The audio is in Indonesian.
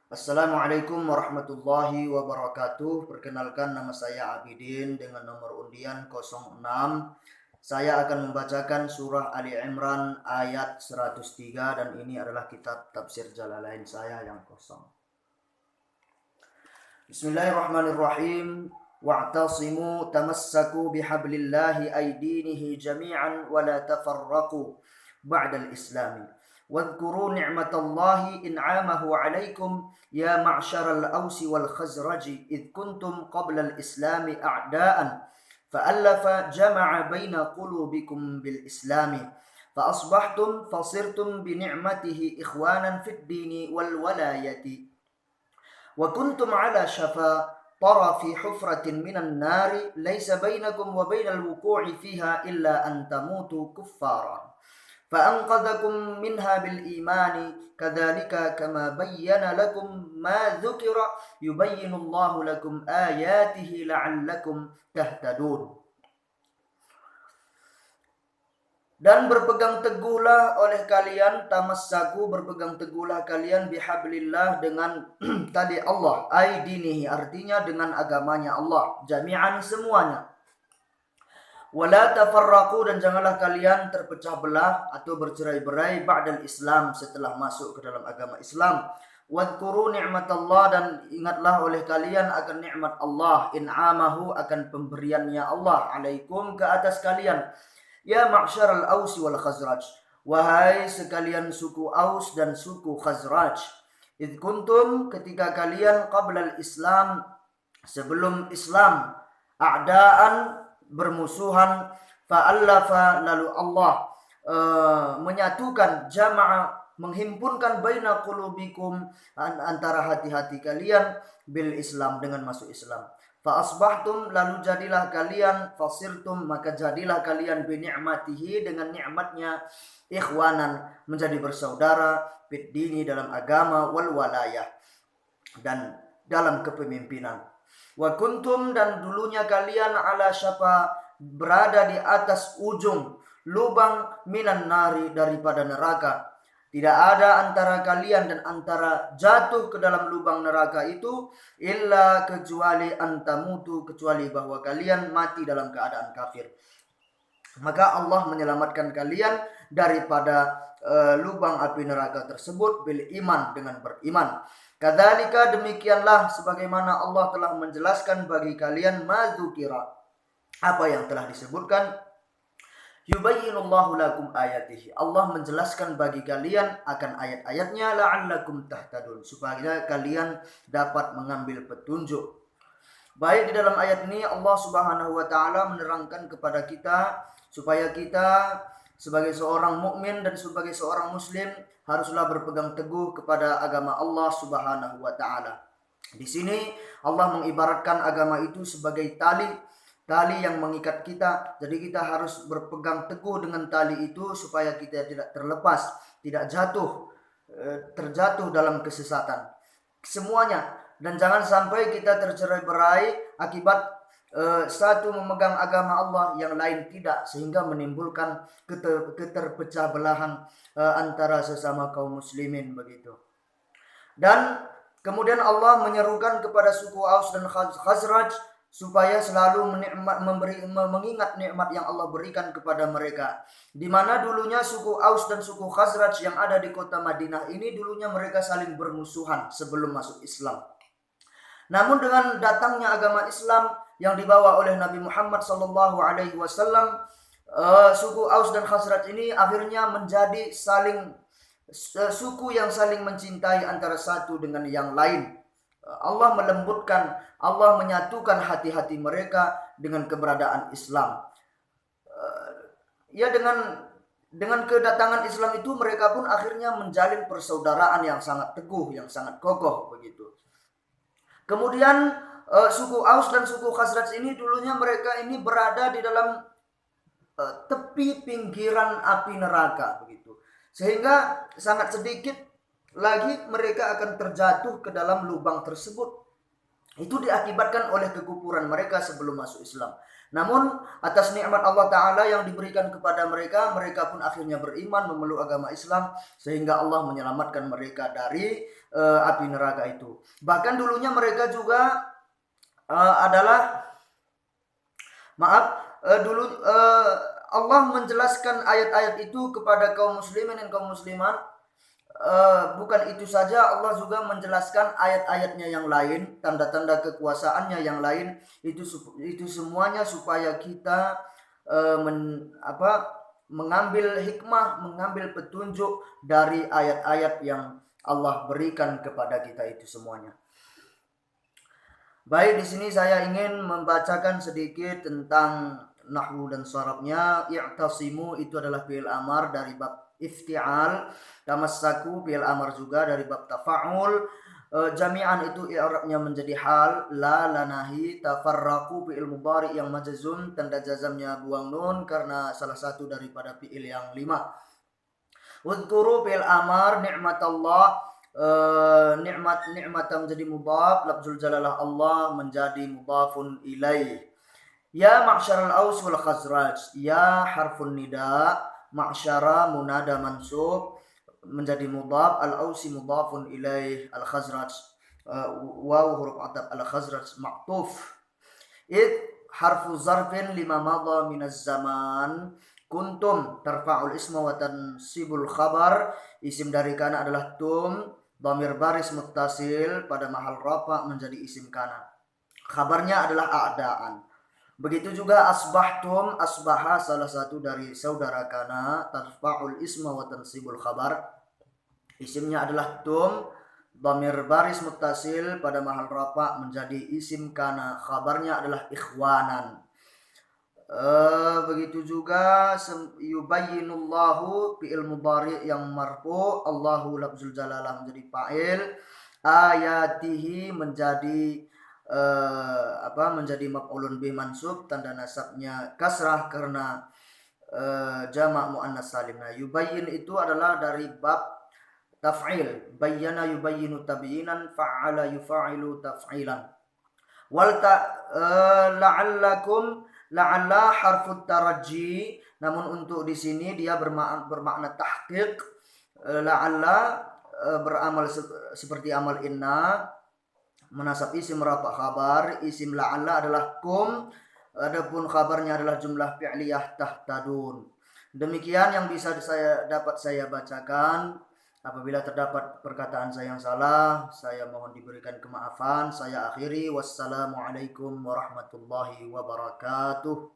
Assalamualaikum warahmatullahi wabarakatuh. Perkenalkan, nama saya Abidin dengan nomor undian 06. Saya akan membacakan surah Ali Imran ayat 103 dan ini adalah kitab tafsir Jalalain saya yang kosong. Bismillahirrahmanirrahim. Wa'tasimu tamassaku bihablillahi aydinihi jami'an wa la tafarraqu ba'dal islami. واذكروا نعمة الله إنعامه عليكم يا معشر الأوس والخزرج إذ كنتم قبل الإسلام أعداء فألف جمع بين قلوبكم بالإسلام فصرتم بنعمته إخوانا في الدين والولاية وكنتم على شفا طرف حفرة من النار ليس بينكم وبين الوقوع فيها إلا أن تموتوا كفارا فأنقذكم منها بالإيمان كذلك كما بين لكم ما ذكر يبين الله لكم آياته لعلكم تهتدون. Dan berpegang teguhlah oleh kalian, tamassaku, berpegang teguhlah kalian bihablillah dengan tali Allah, aidinihi artinya dengan agamanya Allah, jami'an semuanya. Wala tafarraqu dan janganlah kalian terpecah belah atau bercerai-berai ba'dal Islam setelah masuk ke dalam agama Islam. Wadhkuru ni'matallah dan ingatlah oleh kalian akan nikmat Allah, in'amahu akan pemberiannya Allah alaikum ke atas kalian. Ya ma'syaral Aus wal Khazraj, wahai sekalian suku Aus dan suku Khazraj. Idh kuntum ketika kalian qablal Islam sebelum Islam a'daan bermusuhan, fa'allafa lalu Allah menyatukan, jama'a menghimpunkan baina qulubikum antara hati-hati kalian bil Islam dengan masuk Islam. Fa asbahtum lalu jadilah kalian, fasirtum maka jadilah kalian bi ni'matihi dengan nikmatnya, ikhwanan menjadi bersaudara, fid dini dalam agama, wal walayah dan dalam kepemimpinan. Wa kuntum dan dulunya kalian ala syafa berada di atas ujung lubang minan nari daripada neraka. Tidak ada antara kalian dan antara jatuh ke dalam lubang neraka itu illa kecuali antamutu, kecuali bahwa kalian mati dalam keadaan kafir. Maka Allah menyelamatkan kalian daripada lubang api neraka tersebut bil iman, dengan beriman. Kadzalika demikianlah sebagaimana Allah telah menjelaskan bagi kalian madzukira, apa yang telah disebutkan. Yubayyinullahu lakum ayatihi, Allah menjelaskan bagi kalian akan ayat-ayatnya la'allakum tahtadun, supaya kalian dapat mengambil petunjuk. Baik, di dalam ayat ini Allah Subhanahu wa taala menerangkan kepada kita supaya kita sebagai seorang mukmin dan sebagai seorang muslim haruslah berpegang teguh kepada agama Allah Subhanahu wa taala. Di sini Allah mengibaratkan agama itu sebagai tali yang mengikat kita. Jadi kita harus berpegang teguh dengan tali itu supaya kita tidak terlepas, tidak terjatuh dalam kesesatan semuanya. Dan jangan sampai kita tercerai-berai akibat satu memegang agama Allah, yang lain tidak, sehingga menimbulkan keterpecah belahan antara sesama kaum muslimin begitu. Dan kemudian Allah menyerukan kepada suku Aus dan Khazraj supaya selalu mengingat nikmat yang Allah berikan kepada mereka. Di mana dulunya suku Aus dan suku Khazraj yang ada di kota Madinah ini dulunya mereka saling bermusuhan sebelum masuk Islam. Namun dengan datangnya agama Islam yang dibawa oleh Nabi Muhammad SAW, suku Aus dan Khazraj ini akhirnya menjadi suku yang saling mencintai antara satu dengan yang lain. Allah melembutkan, Allah menyatukan hati-hati mereka dengan keberadaan Islam. Ya, dengan kedatangan Islam itu mereka pun akhirnya menjalin persaudaraan yang sangat teguh, yang sangat kokoh begitu. Kemudian suku Aus dan suku Khazraj ini dulunya mereka ini berada di dalam tepi pinggiran api neraka begitu. Sehingga sangat sedikit lagi mereka akan terjatuh ke dalam lubang tersebut. Itu diakibatkan oleh kekufuran mereka sebelum masuk Islam. Namun atas nikmat Allah Ta'ala yang diberikan kepada mereka, mereka pun akhirnya beriman memeluk agama Islam, sehingga Allah menyelamatkan mereka dari api neraka itu. Bahkan dulunya mereka juga adalah dulu Allah menjelaskan ayat-ayat itu kepada kaum muslimin dan kaum muslimat. Bukan itu saja, Allah juga menjelaskan ayat-ayatnya yang lain, tanda-tanda kekuasaannya yang lain, itu semuanya supaya kita mengambil hikmah, mengambil petunjuk dari ayat-ayat yang Allah berikan kepada kita itu semuanya. Baik, di sini saya ingin membacakan sedikit tentang nahwu dan sharabnya. I'tasimu itu adalah fi'il amar dari bab ifti'al. Tamassaku fi'il amar juga dari bab tafa'ul. Jami'an itu i'rabnya menjadi hal. La lanahi. Tafarraqu fi'il mudhari yang majazum, tanda jazamnya buang nun karena salah satu daripada fi'il yang 5. Udhkuru fi'il amar ni'matallah. Ni'matan menjadi mudhaf, lafzul jalalah Allah menjadi mudhafun ilaih. Ya ma'syaral aus wal khazraj, ya harfun nida, ma'syara munada mansub menjadi mudhaf, al ausi mudhafun ilaih, al khazraj waw huruf ataf, al khazraj ma'tuf. Id harfu zarfin lima madha minaz zaman. Kuntum tarfa'ul isma wa tansibul khabar. Isim dari kana adalah tum. Dhamir baris muttasil pada mahal rafa menjadi isim kana. Khabarnya adalah a'daan. Begitu juga asbahtum, asbaha salah satu dari saudara kana, tarfa'ul isma wa tansibul khabar. Isimnya adalah tum. Dhamir baris muttasil pada mahal rafa menjadi isim kana. Khabarnya adalah ikhwanan. Begitu juga yubayyinullahu fi'il mudhari yang marfu, Allahu lafzul jalalah menjadi fa'il, ayatihi menjadi menjadi maf'ulun bih mansub, tanda nasabnya kasrah karena jamak muannas salim. Nah, yubayyin itu adalah dari bab taf'il, bayyana yubayyinu tabyinan, fa'ala yufa'ilu taf'ilan. Wal la'allakum, la'alla harfut taraji, namun untuk di sini dia bermakna tahqiq. La'alla beramal seperti amal inna, menasab isim rafa khabar. Isim la'alla adalah kum, adapun khabarnya adalah jumlah fi'liyah tahtadun. Demikian yang bisa dapat saya bacakan. Apabila terdapat perkataan saya yang salah, saya mohon diberikan kemaafan. Saya akhiri. Wassalamualaikum warahmatullahi wabarakatuh.